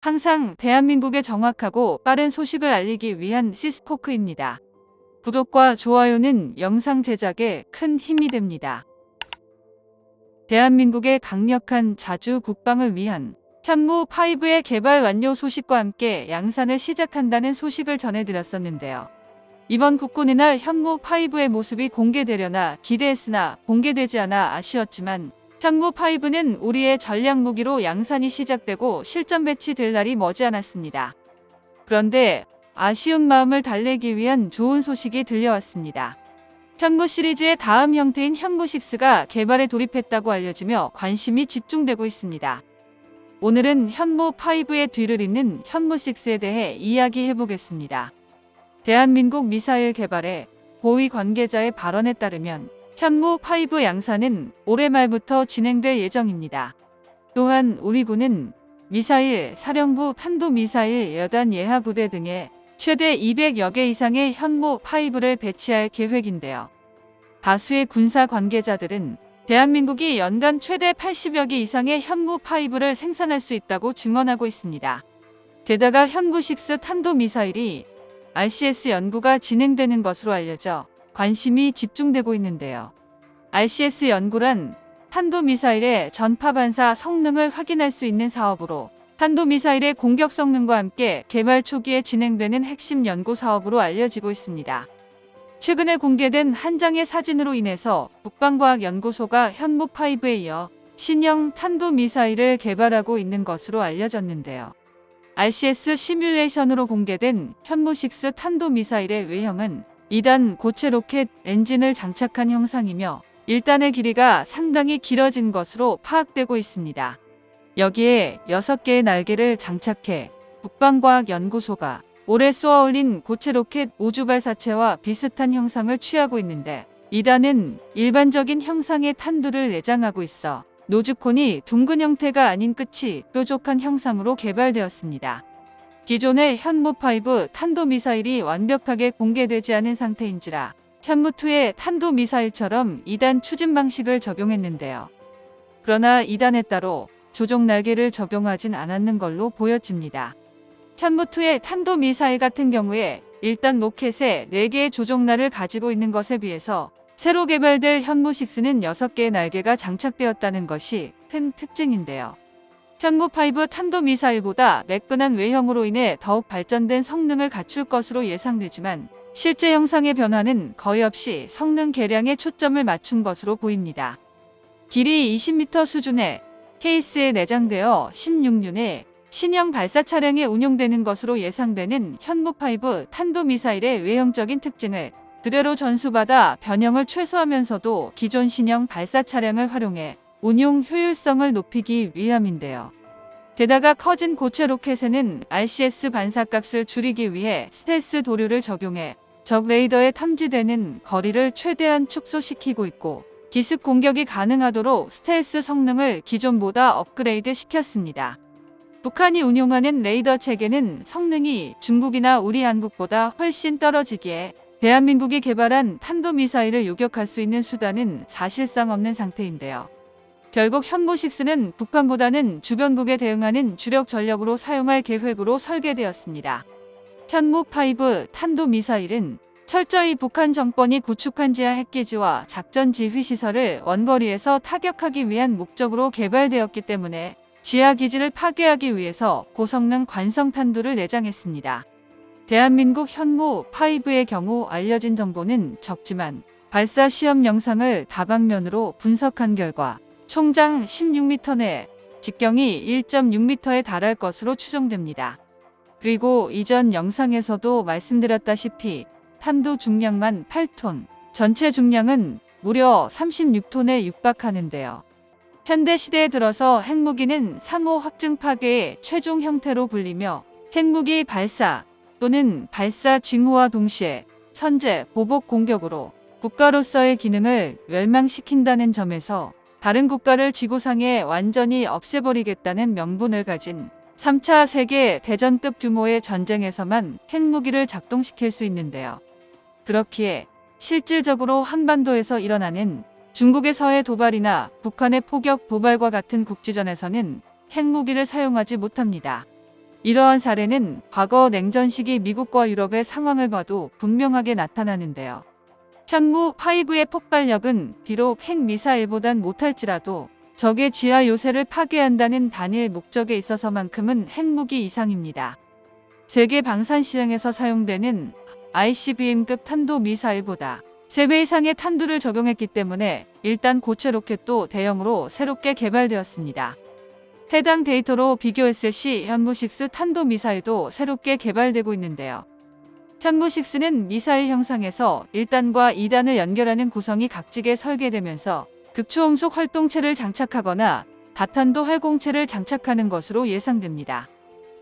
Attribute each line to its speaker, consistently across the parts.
Speaker 1: 항상 대한민국에 정확하고 빠른 소식을 알리기 위한 시스코크입니다. 구독과 좋아요는 영상 제작에 큰 힘이 됩니다. 대한민국의 강력한 자주 국방을 위한 현무5의 개발 완료 소식과 함께 양산을 시작한다는 소식을 전해드렸었는데요. 이번 국군의 날 현무5의 모습이 공개되려나 기대했으나 공개되지 않아 아쉬웠지만 현무5는 우리의 전략 무기로 양산이 시작되고 실전 배치될 날이 머지않았습니다. 그런데 아쉬운 마음을 달래기 위한 좋은 소식이 들려왔습니다. 현무 시리즈의 다음 형태인 현무6가 개발에 돌입했다고 알려지며 관심이 집중되고 있습니다. 오늘은 현무5의 뒤를 잇는 현무6에 대해 이야기해보겠습니다. 대한민국 미사일 개발에 고위 관계자의 발언에 따르면 현무5 양산은 올해 말부터 진행될 예정입니다. 또한 우리 군은 미사일 사령부 탄도미사일 여단 예하부대 등에 최대 200여 개 이상의 현무5를 배치할 계획인데요. 다수의 군사 관계자들은 대한민국이 연간 최대 80여 개 이상의 현무5를 생산할 수 있다고 증언하고 있습니다. 게다가 현무6 탄도미사일이 RCS 연구가 진행되는 것으로 알려져 관심이 집중되고 있는데요. RCS 연구란 탄도미사일의 전파 반사 성능을 확인할 수 있는 사업으로 탄도미사일의 공격 성능과 함께 개발 초기에 진행되는 핵심 연구 사업으로 알려지고 있습니다. 최근에 공개된 한 장의 사진으로 인해서 국방과학연구소가 현무5에 이어 신형 탄도미사일을 개발하고 있는 것으로 알려졌는데요. RCS 시뮬레이션으로 공개된 현무6 탄도미사일의 외형은 2단 고체 로켓 엔진을 장착한 형상이며 1단의 길이가 상당히 길어진 것으로 파악되고 있습니다. 여기에 6개의 날개를 장착해 국방과학연구소가 올해 쏘아 올린 고체 로켓 우주발사체와 비슷한 형상을 취하고 있는데 2단은 일반적인 형상의 탄두를 내장하고 있어 노즈콘이 둥근 형태가 아닌 끝이 뾰족한 형상으로 개발되었습니다. 기존의 현무5 탄도미사일이 완벽하게 공개되지 않은 상태인지라 현무2의 탄도미사일처럼 2단 추진 방식을 적용했는데요. 그러나 2단에 따로 조종 날개를 적용하진 않았는 걸로 보여집니다. 현무2의 탄도미사일 같은 경우에 1단 로켓에 4개의 조종날을 가지고 있는 것에 비해서 새로 개발될 현무6는 6개의 날개가 장착되었다는 것이 큰 특징인데요. 현무5 탄도미사일보다 매끈한 외형으로 인해 더욱 발전된 성능을 갖출 것으로 예상되지만 실제 형상의 변화는 거의 없이 성능 개량에 초점을 맞춘 것으로 보입니다. 길이 20m 수준의 케이스에 내장되어 16륜의 신형 발사 차량에 운용되는 것으로 예상되는 현무5 탄도미사일의 외형적인 특징을 그대로 전수받아 변형을 최소화하면서도 기존 신형 발사 차량을 활용해 운용 효율성을 높이기 위함인데요. 게다가 커진 고체 로켓에는 RCS 반사값을 줄이기 위해 스텔스 도류를 적용해 적 레이더에 탐지되는 거리를 최대한 축소시키고 있고 기습 공격이 가능하도록 스텔스 성능을 기존보다 업그레이드 시켰습니다. 북한이 운용하는 레이더 체계는 성능이 중국이나 우리 한국보다 훨씬 떨어지기에 대한민국이 개발한 탄도미사일을 요격할 수 있는 수단은 사실상 없는 상태인데요. 결국 현무6는 북한보다는 주변국에 대응하는 주력 전력으로 사용할 계획으로 설계되었습니다. 현무5 탄도미사일은 철저히 북한 정권이 구축한 지하 핵기지와 작전 지휘 시설을 원거리에서 타격하기 위한 목적으로 개발되었기 때문에 지하 기지를 파괴하기 위해서 고성능 관성 탄두를 내장했습니다. 대한민국 현무5의 경우 알려진 정보는 적지만 발사 시험 영상을 다방면으로 분석한 결과 총장 16m 내 직경이 1.6m에 달할 것으로 추정됩니다. 그리고 이전 영상에서도 말씀드렸다시피 탄두 중량만 8톤, 전체 중량은 무려 36톤에 육박하는데요. 현대 시대에 들어서 핵무기는 상호 확증 파괴의 최종 형태로 불리며 핵무기 발사 또는 발사 징후와 동시에 선제, 보복 공격으로 국가로서의 기능을 멸망시킨다는 점에서 다른 국가를 지구상에 완전히 없애버리겠다는 명분을 가진 3차 세계 대전급 규모의 전쟁에서만 핵무기를 작동시킬 수 있는데요. 그렇기에 실질적으로 한반도에서 일어나는 중국에서의 도발이나 북한의 포격 도발과 같은 국지전에서는 핵무기를 사용하지 못합니다. 이러한 사례는 과거 냉전 시기 미국과 유럽의 상황을 봐도 분명하게 나타나는데요. 현무5의 폭발력은 비록 핵미사일보단 못할지라도 적의 지하 요새를 파괴한다는 단일 목적에 있어서만큼은 핵무기 이상입니다. 세계 방산시장에서 사용되는 ICBM급 탄도미사일보다 3배 이상의 탄두를 적용했기 때문에 일단 고체 로켓도 대형으로 새롭게 개발되었습니다. 해당 데이터로 비교했을 시 현무6 탄도미사일도 새롭게 개발되고 있는데요. 현무6는 미사일 형상에서 1단과 2단을 연결하는 구성이 각지게 설계되면서 극초음속 활동체를 장착하거나 다탄도 활공체를 장착하는 것으로 예상됩니다.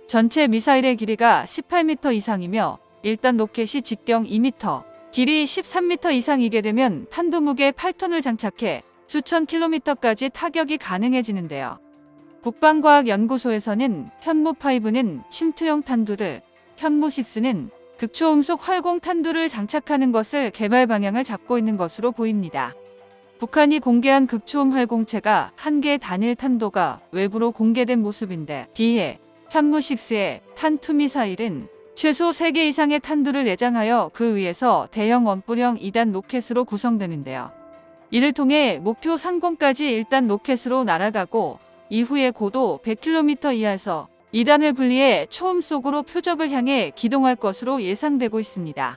Speaker 1: 전체 미사일의 길이가 18m 이상이며 1단 로켓이 직경 2m, 길이 13m 이상이게 되면 탄두 무게 8톤을 장착해 수천 킬로미터까지 타격이 가능해지는데요. 국방과학연구소에서는 현무5는 침투형 탄두를, 현무6는 극초음속 활공 탄두를 장착하는 것을 개발 방향을 잡고 있는 것으로 보입니다. 북한이 공개한 극초음 활공체가 한 개의 단일 탄도가 외부로 공개된 모습인데 비해 현무6의 탄투미사일은 최소 3개 이상의 탄두를 내장하여 그 위에서 대형 원뿔형 2단 로켓으로 구성되는데요. 이를 통해 목표 상공까지 1단 로켓으로 날아가고 이후에 고도 100km 이하에서 2단을 분리해 초음 속으로 표적을 향해 기동할 것으로 예상되고 있습니다.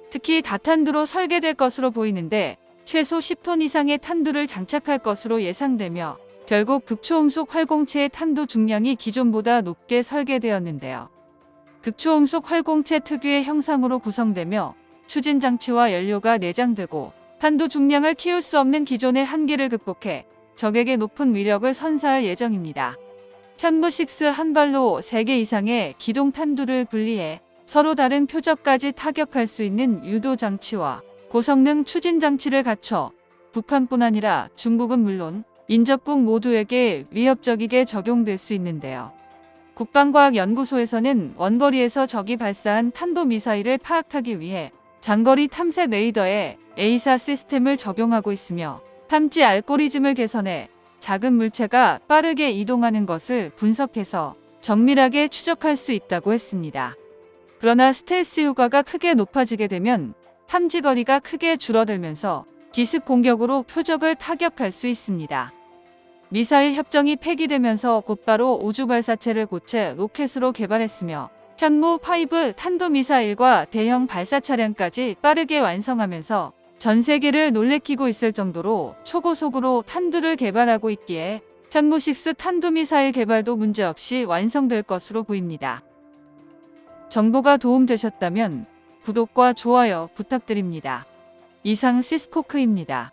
Speaker 1: 특히 다탄두로 설계될 것으로 보이는데 최소 10톤 이상의 탄두를 장착할 것으로 예상되며 결국 극초음속 활공체의 탄두 중량이 기존보다 높게 설계되었는데요. 극초음속 활공체 특유의 형상으로 구성되며 추진장치와 연료가 내장되고 탄두 중량을 키울 수 없는 기존의 한계를 극복해 적에게 높은 위력을 선사할 예정입니다. 현무6 한 발로 3개 이상의 기동 탄두를 분리해 서로 다른 표적까지 타격할 수 있는 유도 장치와 고성능 추진 장치를 갖춰 북한뿐 아니라 중국은 물론 인접국 모두에게 위협적이게 적용될 수 있는데요. 국방과학연구소에서는 원거리에서 적이 발사한 탄도미사일을 파악하기 위해 장거리 탐색 레이더에 에이사 시스템을 적용하고 있으며 탐지 알고리즘을 개선해 작은 물체가 빠르게 이동하는 것을 분석해서 정밀하게 추적할 수 있다고 했습니다. 그러나 스텔스 효과가 크게 높아지게 되면 탐지 거리가 크게 줄어들면서 기습 공격으로 표적을 타격할 수 있습니다. 미사일 협정이 폐기되면서 곧바로 우주 발사체를 고체 로켓으로 개발했으며 현무5 탄도미사일과 대형 발사 차량까지 빠르게 완성하면서 전 세계를 놀래키고 있을 정도로 초고속으로 탄두를 개발하고 있기에 현무6 탄도미사일 개발도 문제없이 완성될 것으로 보입니다. 정보가 도움되셨다면 구독과 좋아요 부탁드립니다. 이상 시스코크입니다.